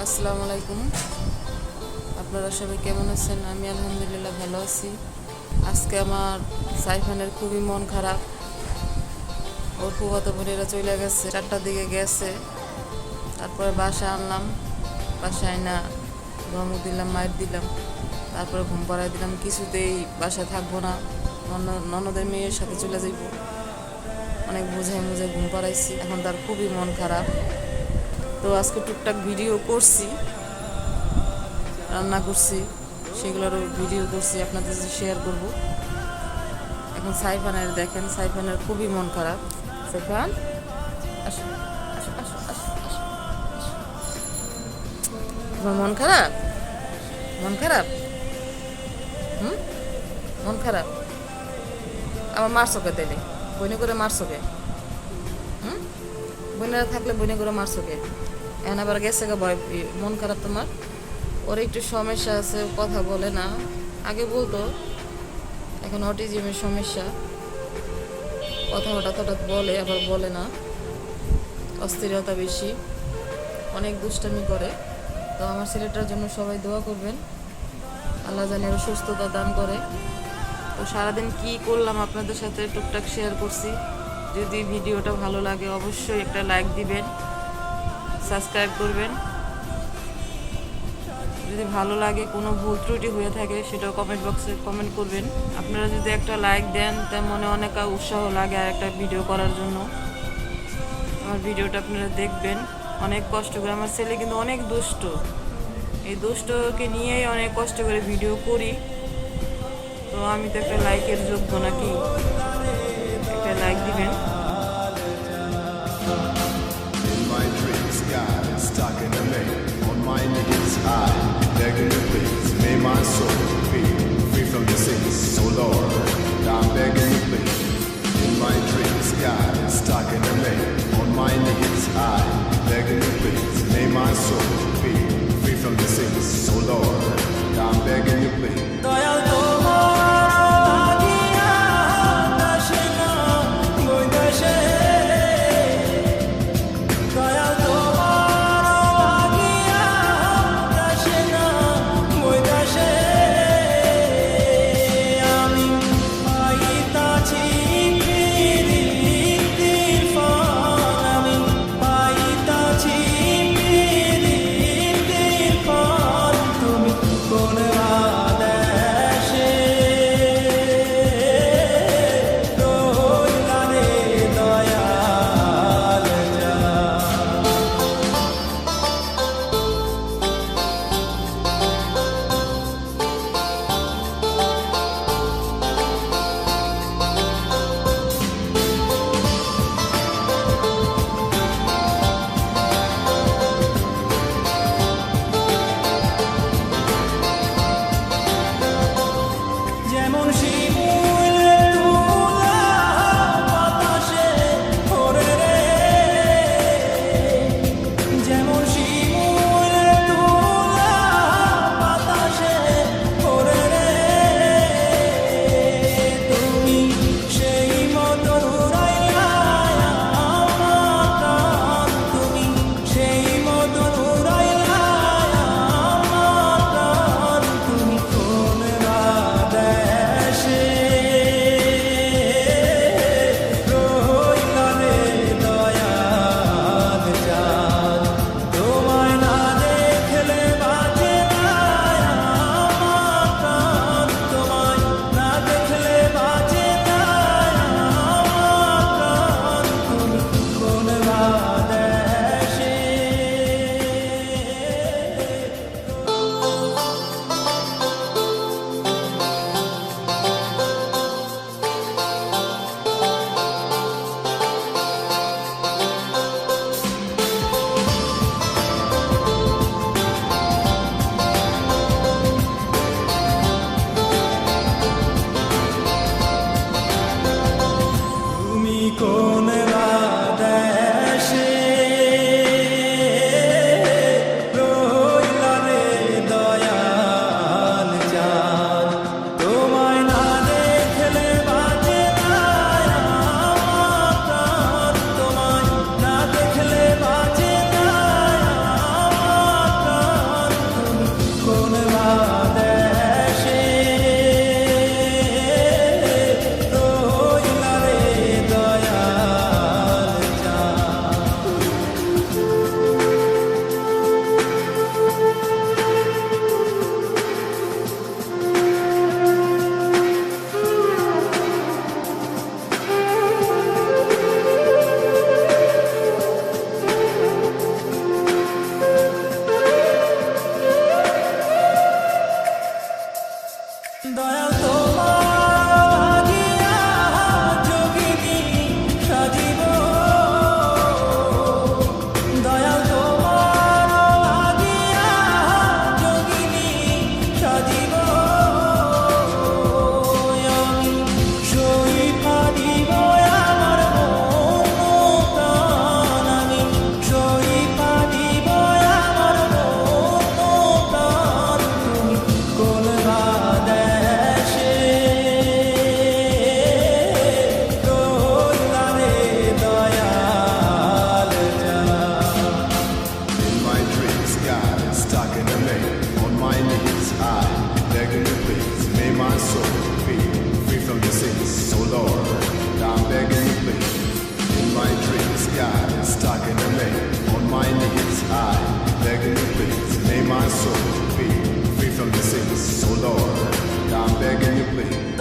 আসসালামু আলাইকুম। আপনারা সবাই কেমন আছেন? আমি আলহামদুলিল্লাহ ভালো আছি। আজকে আমার সাইফানের খুবই মন খারাপ। ওর ফুফাতো বোনেরা চলে গেছে, 4টার দিকে গেছে। তারপরে বাসায় আনলাম, বাসায় না ধমক দিলাম, মায়ের দিলাম, তারপরে ঘুম পাড়ায় দিলাম। কিছুতেই বাসায় থাকবো না, ননদের মেয়ের সাথে চলে যাইব। অনেক বুঝাই মুঝাই ঘুম পাড়াইছি, এখন তার খুবই মন খারাপ। তো আজকে টুকটাক ভিডিও করছি, রান্না করছি, সেগুলোরও ভিডিও করছি, আপনাদের সাথে শেয়ার করব। এখন সাইফানের দেখেন, সাইফানের খুবই মন খারাপ। সাইফান আসো, আসো, আসো, আসো, আসো, আসো। তোমার মন খারাপ? মন খারাপ? মন খারাপ? আমার মারছো কে তাইলে? বইনে করে মারছো কে? বইনেরা থাকলে বইনে করে মারছো কে? এখন আবার গেছে গা ভয়, মন খারাপ তোমার? ওর একটু সমস্যা আছে, কথা বলে না। আগে বলতো, এখন অটিজমের সমস্যা, কথা হঠাৎ হঠাৎ বলে, আবার বলে না। অস্থিরতা বেশি, অনেক দুষ্টামি করে। তো আমার ছেলেটার জন্য সবাই দোয়া করবেন, আল্লাহ জানে আরও সুস্থতা দান করে। তো সারাদিন কি করলাম আপনাদের সাথে টুকটাক শেয়ার করছি। যদি ভিডিওটা ভালো লাগে অবশ্যই একটা লাইক দিবেন, সাবস্ক্রাইব করবেন। যদি ভালো লাগে, কোনো ভুল ত্রুটি হয়ে থাকে সেটাও কমেন্ট বক্সে কমেন্ট করবেন। আপনারা যদি একটা লাইক দেন তার মনে অনেক উৎসাহ লাগে আর একটা ভিডিও করার জন্য। আমার ভিডিওটা আপনারা দেখবেন, অনেক কষ্ট করে। আমার ছেলে কিন্তু অনেক দুষ্ট, এই দুষ্টকে নিয়েই অনেক কষ্ট করে ভিডিও করি। তো আমি তো একটা লাইকের যোগ্য নাকি? একটা লাইক দিবেন। Stuck in the lake, on my knees high, begging you please, may my soul be free from the sins. So Lord, I'm begging you please. In my dreams, God, stuck in the lake, on my knees high, begging you please, may my soul be free from the sins. So Lord, I'm begging you please. I begging you please, may my soul be free from the sins. So Lord, I'm begging you please.